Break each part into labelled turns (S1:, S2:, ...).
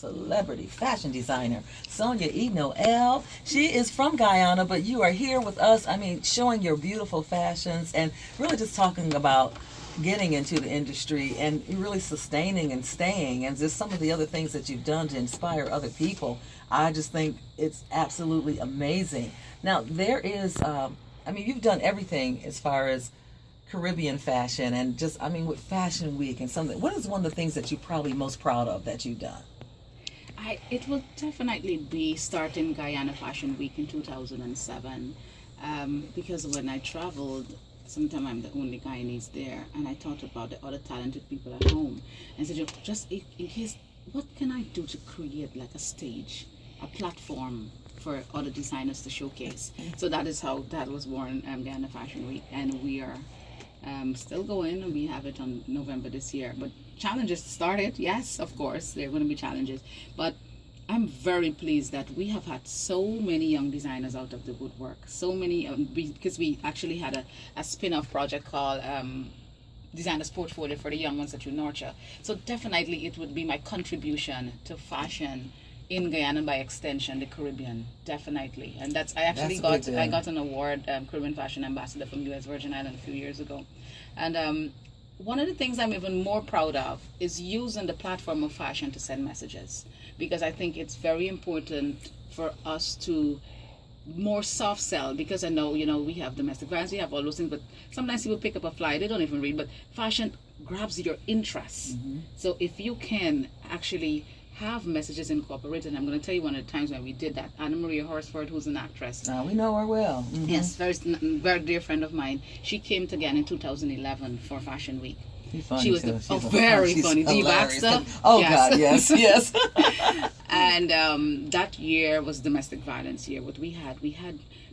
S1: celebrity fashion designer, Sonia Noel. She is from Guyana, but you are here with us. I mean, showing your beautiful fashions and really just talking about getting into the industry and really sustaining and staying, and just some of the other things that you've done to inspire other people. I just think it's absolutely amazing. Now, there is, I mean, you've done everything as far as Caribbean fashion and just, I mean, with Fashion Week and something. What is one of the things that you're probably most proud of that you've done?
S2: It will definitely be starting Guyana Fashion Week in 2007, because when I traveled, sometimes I'm the only Guyanese there, and I thought about the other talented people at home, and said, just in case, what can I do to create like a stage, a platform for other designers to showcase? So that is how that was born, Guyana Fashion Week, and we are still going. We have it on November this year, but challenges started. Yes, of course, there are going to be challenges, but I'm very pleased that we have had so many young designers out of the woodwork. So many, because we actually had a spin-off project called Designers Portfolio for the young ones that you nurture. So definitely it would be my contribution to fashion in Guyana, by extension the Caribbean, definitely. And that's, I actually got an award, Caribbean Fashion Ambassador from U.S. Virgin Islands a few years ago. And one of the things I'm even more proud of is using the platform of fashion to send messages, because I think it's very important for us to more soft sell, because I know, we have domestic violence, we have all those things, but sometimes people pick up a flyer, they don't even read, but fashion grabs your interest. So if you can actually have messages incorporated, and I'm going to tell you one of the times when we did that. Anna Maria Horsford, who's an actress.
S1: We know her well.
S2: Yes, very dear friend of mine. She came to Guyana in 2011 for Fashion Week.
S1: Funny,
S2: she was very funny. Dee Baxter.
S1: Oh yes. God, yes.
S2: And that year was domestic violence year. What we had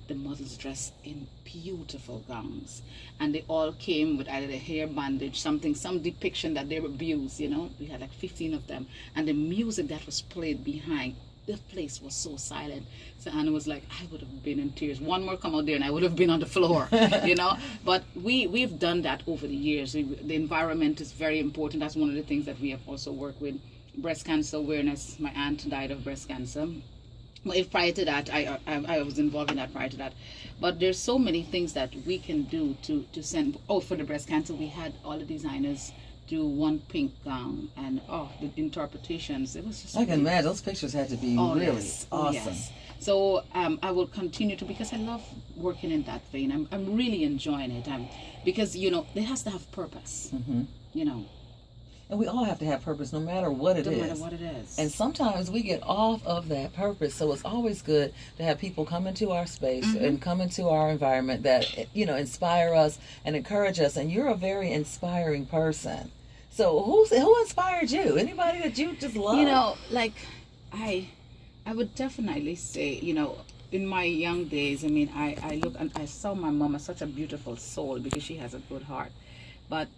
S2: the models dressed in beautiful gowns, and they all came with either a hair bandage, some depiction that they were abused. We had like 15 of them, and the music that was played behind, the place was so silent. So Anna was like, I would have been in tears. One more come out there and I would have been on the floor, But we've done that over the years. The environment is very important. That's one of the things that we have also worked with. Breast cancer awareness. My aunt died of breast cancer. Well, if prior to that, I was involved in that prior to that. But there's so many things that we can do to send. Oh, for the breast cancer, we had all the designers do one pink gown, and the interpretations, it was just
S1: I can imagine those pictures had to be really awesome.
S2: Yes. So I will continue to, because I love working in that vein. I'm really enjoying it, because it has to have purpose.
S1: And we all have to have purpose, no matter what it is.
S2: No matter what it is.
S1: And sometimes we get off of that purpose. So it's always good to have people come into our space and come into our environment that, inspire us and encourage us. And you're a very inspiring person. So who inspired you? Anybody that you just love?
S2: I would definitely say, in my young days, I look and I saw my mom as such a beautiful soul, because she has a good heart. But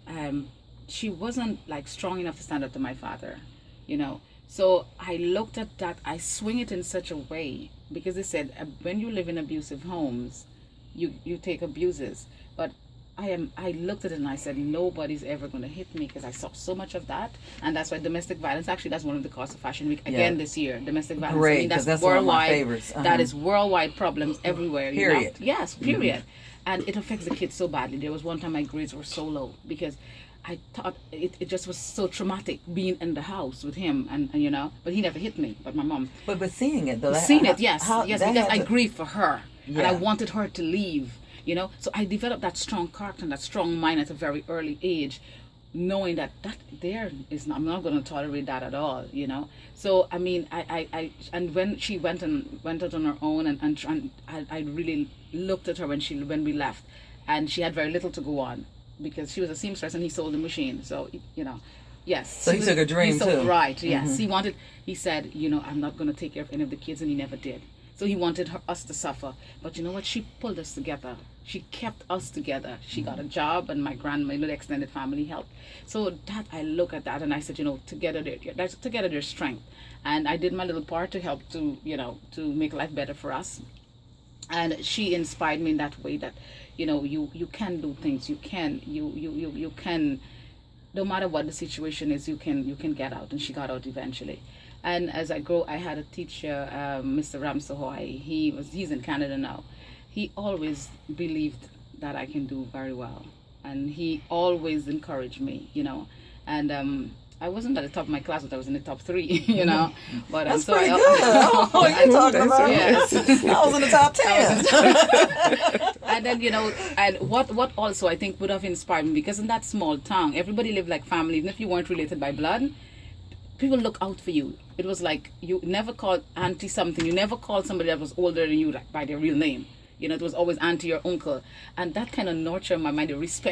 S2: she wasn't like strong enough to stand up to my father, So I looked at that, I swing it in such a way, because they said when you live in abusive homes, you take abuses. But I looked at it and I said, nobody's ever going to hit me, because I saw so much of that. And that's why domestic violence, actually, that's one of the causes of Fashion Week again this year. Domestic violence.
S1: Great, because that's worldwide, one of my favorites.
S2: That is worldwide problems everywhere.
S1: Period.
S2: Yes, period. And it affects the kids so badly. There was one time my grades were so low, because I thought it just was so traumatic being in the house with him, and but he never hit me, but my mom.
S1: But seeing it though.
S2: Yes, because I grieved for her, and I wanted her to leave. So I developed that strong character and that strong mind at a very early age, knowing that I'm not going to tolerate that at all. So I and when she went out on her own, and I really looked at her when we left, and she had very little to go on, because she was a seamstress and he sold the machine. So yes.
S1: So he took a dream too.
S2: Right. Yes. He said, I'm not going to take care of any of the kids, and he never did. So he wanted us to suffer. But you know what? She pulled us together. She kept us together. She got a job, and my grandmother, the extended family, helped. So that, I look at that and I said, together there's strength. And I did my little part to help to make life better for us. And she inspired me in that way, that you can do things. You can no matter what the situation is, you can get out. And she got out eventually. And as I grow, I had a teacher, Mr. Ramsahoy. He's in Canada now. He always believed that I can do very well, and he always encouraged me, And I wasn't at the top of my class, but I was in the top 3, But
S1: That's
S2: so
S1: pretty good. Oh, you're talking about
S2: Yes.
S1: I was in the top 10.
S2: And then and what also I think would have inspired me, because in that small town, everybody lived like family, even if you weren't related by blood. People look out for you. It was like you never called auntie something. You never called somebody that was older than you like by their real name. It was always auntie or uncle, and that kind of nurtured my mind, the respect.